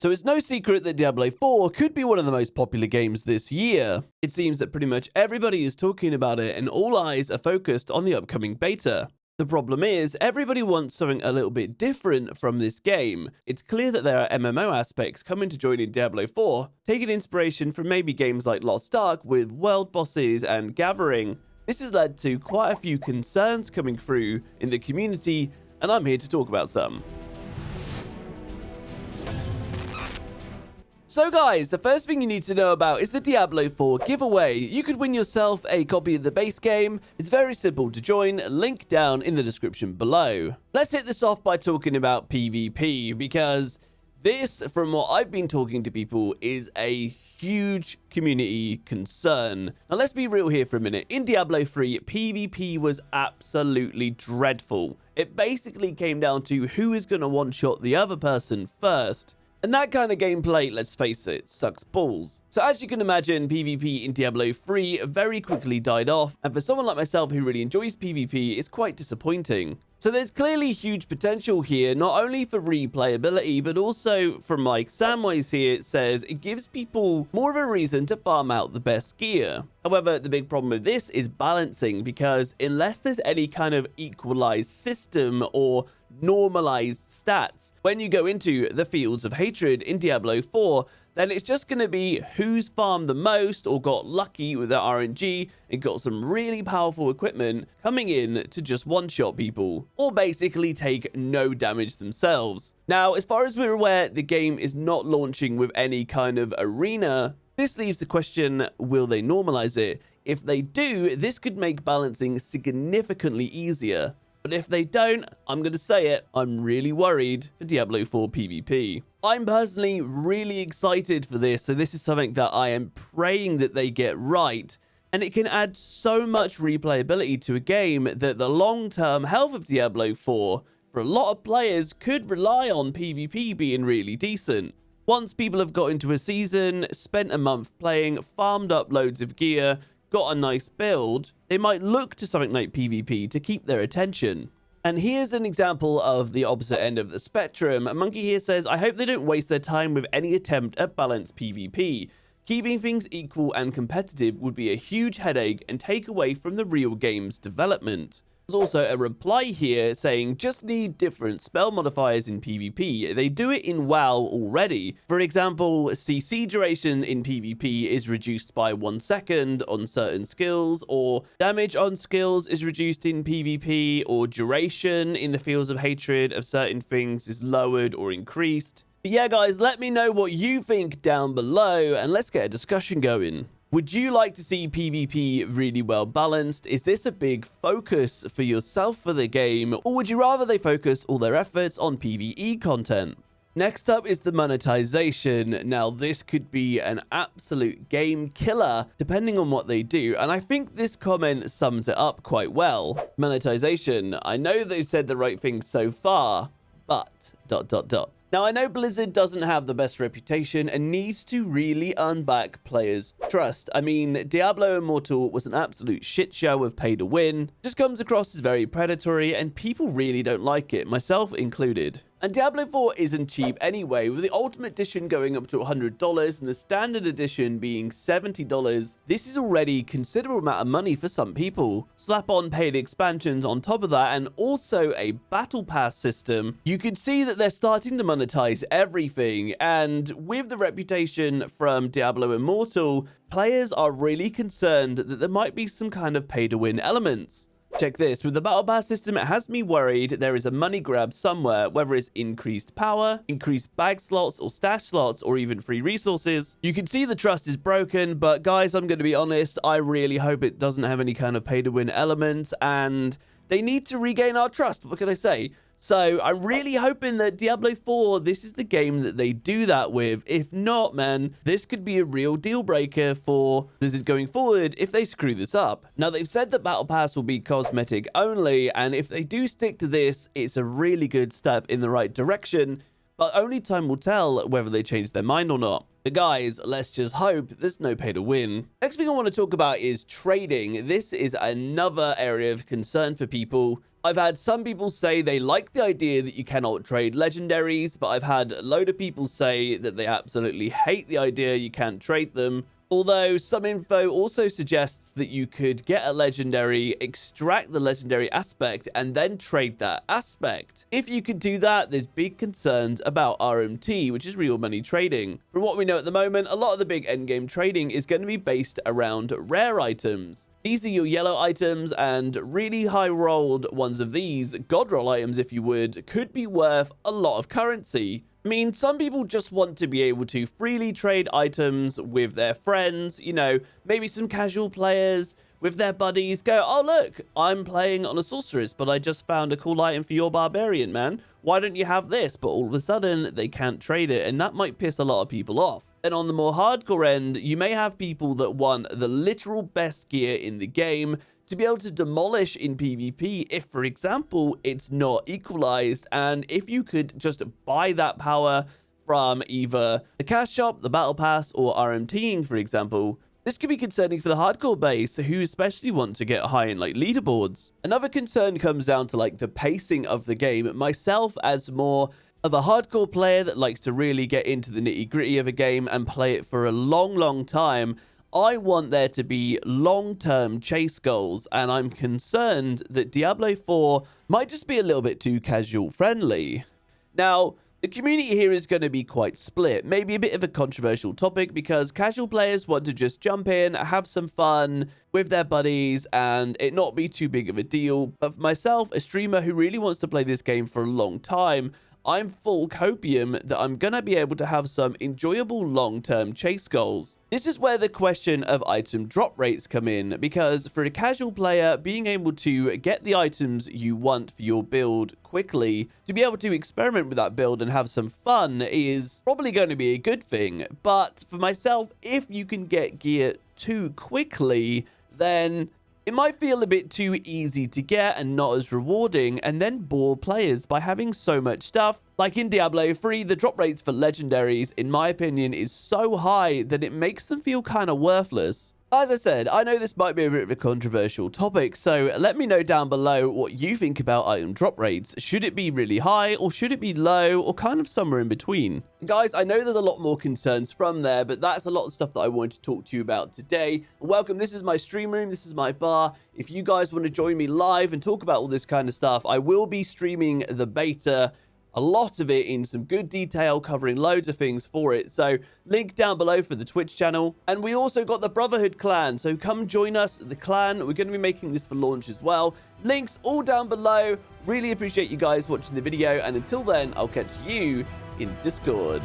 So it's no secret that Diablo 4 could be one of the most popular games this year. It seems that pretty much everybody is talking about it and all eyes are focused on the upcoming beta. The problem is, everybody wants something a little bit different from this game. It's clear that there are MMO aspects coming to join in Diablo 4, taking inspiration from maybe games like Lost Ark with world bosses and gathering. This has led to quite a few concerns coming through in the community, and I'm here to talk about some. So guys, the first thing you need to know about is the Diablo 4 giveaway. You could win yourself a copy of the base game. It's very simple to join, link down in the description below. Let's hit this off by talking about PvP, because this, from what I've been talking to people, is a huge community concern. Now let's be real here for a minute. In Diablo 3, PvP was absolutely dreadful. It basically came down to who is going to one-shot the other person first. And that kind of gameplay, let's face it, sucks balls. So as you can imagine, PvP in Diablo 3 very quickly died off, and for someone like myself who really enjoys PvP, it's quite disappointing. So there's clearly huge potential here, not only for replayability, but also from Mike Samways here, it says it gives people more of a reason to farm out the best gear. However, the big problem with this is balancing, because unless there's any kind of equalized system or normalized stats, when you go into the Fields of Hatred in Diablo 4, then it's just going to be who's farmed the most or got lucky with their RNG and got some really powerful equipment coming in to just one-shot people, or basically take no damage themselves. Now, as far as we're aware, the game is not launching with any kind of arena. This leaves the question, will they normalize it? If they do, this could make balancing significantly easier. But if they don't, I'm going to say it, I'm really worried for Diablo 4 PvP. I'm personally really excited for this, so this is something that I am praying that they get right. And it can add so much replayability to a game that the long-term health of Diablo 4, for a lot of players, could rely on PvP being really decent. Once people have got into a season, spent a month playing, farmed up loads of gear, got a nice build, they might look to something like PvP to keep their attention. And here's an example of the opposite end of the spectrum. Monkey here says, I hope they don't waste their time with any attempt at balanced PvP. Keeping things equal and competitive would be a huge headache and take away from the real game's development. There's also a reply here saying, just need different spell modifiers in PvP. They do it in WoW already. For example, CC duration in PvP is reduced by 1 second on certain skills, or damage on skills is reduced in PvP, or duration in the Fields of Hatred of certain things is lowered or increased. But yeah, guys, let me know what you think down below, and let's get a discussion going. Would you like to see PvP really well balanced? Is this a big focus for yourself for the game? Or would you rather they focus all their efforts on PvE content? Next up is the monetization. Now, this could be an absolute game killer, depending on what they do. And I think this comment sums it up quite well. Monetization. I know they've said the right thing so far, but... Now, I know Blizzard doesn't have the best reputation and needs to really earn back players' trust. I mean, Diablo Immortal was an absolute shit show of pay to win. Just comes across as very predatory and people really don't like it, myself included. And Diablo 4 isn't cheap anyway, with the Ultimate Edition going up to $100 and the Standard Edition being $70. This is already a considerable amount of money for some people. Slap on paid expansions on top of that and also a Battle Pass system. You can see that they're starting to monetize everything, and with the reputation from Diablo Immortal, players are really concerned that there might be some kind of pay-to-win elements. Check this, with the Battle Pass system, it has me worried there is a money grab somewhere, whether it's increased power, increased bag slots or stash slots, or even free resources. You can see the trust is broken, but guys, I'm going to be honest, I really hope it doesn't have any kind of pay-to-win element, and they need to regain our trust. What can I say? So I'm really hoping that Diablo 4, this is the game that they do that with. If not, man, this could be a real deal breaker for Blizzard going forward if they screw this up. Now, they've said that Battle Pass will be cosmetic only, and if they do stick to this, it's a really good step in the right direction, but only time will tell whether they change their mind or not. But guys, let's just hope there's no pay to win. Next thing I want to talk about is trading. This is another area of concern for people. I've had some people say they like the idea that you cannot trade legendaries, but I've had a load of people say that they absolutely hate the idea you can't trade them. Although some info also suggests that you could get a legendary, extract the legendary aspect, and then trade that aspect. If you could do that, there's big concerns about RMT, which is real money trading. From what we know at the moment, a lot of the big endgame trading is going to be based around rare items. These are your yellow items, and really high rolled ones of these, god roll items if you would, could be worth a lot of currency. I mean, some people just want to be able to freely trade items with their friends, you know, maybe some casual players with their buddies go, oh, look, I'm playing on a sorceress, but I just found a cool item for your barbarian, man. Why don't you have this? But all of a sudden, they can't trade it, and that might piss a lot of people off. Then on the more hardcore end, you may have people that want the literal best gear in the game to be able to demolish in PvP if, for example, it's not equalized. And if you could just buy that power from either the cash shop, the battle pass, or RMTing, for example, this could be concerning for the hardcore base who especially want to get high in like leaderboards. Another concern comes down to like the pacing of the game. Myself, as more of a hardcore player that likes to really get into the nitty-gritty of a game and play it for a long time, I want there to be long-term chase goals, and I'm concerned that Diablo 4 might just be a little bit too casual friendly. Now, the community here is going to be quite split, maybe a bit of a controversial topic because casual players want to just jump in, have some fun with their buddies, and it not be too big of a deal. But for myself, a streamer who really wants to play this game for a long time, I'm full copium that I'm going to be able to have some enjoyable long-term chase goals. This is where the question of item drop rates come in, because for a casual player, being able to get the items you want for your build quickly, to be able to experiment with that build and have some fun is probably going to be a good thing. But for myself, if you can get gear too quickly, then it might feel a bit too easy to get and not as rewarding, and then bore players by having so much stuff. Like in Diablo 3, the drop rates for legendaries, in my opinion, is so high that it makes them feel kind of worthless. As I said, I know this might be a bit of a controversial topic, so let me know down below what you think about item drop rates. Should it be really high, or should it be low, or kind of somewhere in between? Guys, I know there's a lot more concerns from there, but that's a lot of stuff that I wanted to talk to you about today. Welcome, this is my stream room, this is my bar. If you guys want to join me live and talk about all this kind of stuff, I will be streaming the beta, a lot of it in some good detail, covering loads of things for it. So link down below for the Twitch channel. And we also got the Brotherhood clan, so come join us, the clan. We're going to be making this for launch as well. Links all down below. Really appreciate you guys watching the video, and until then, I'll catch you in Discord.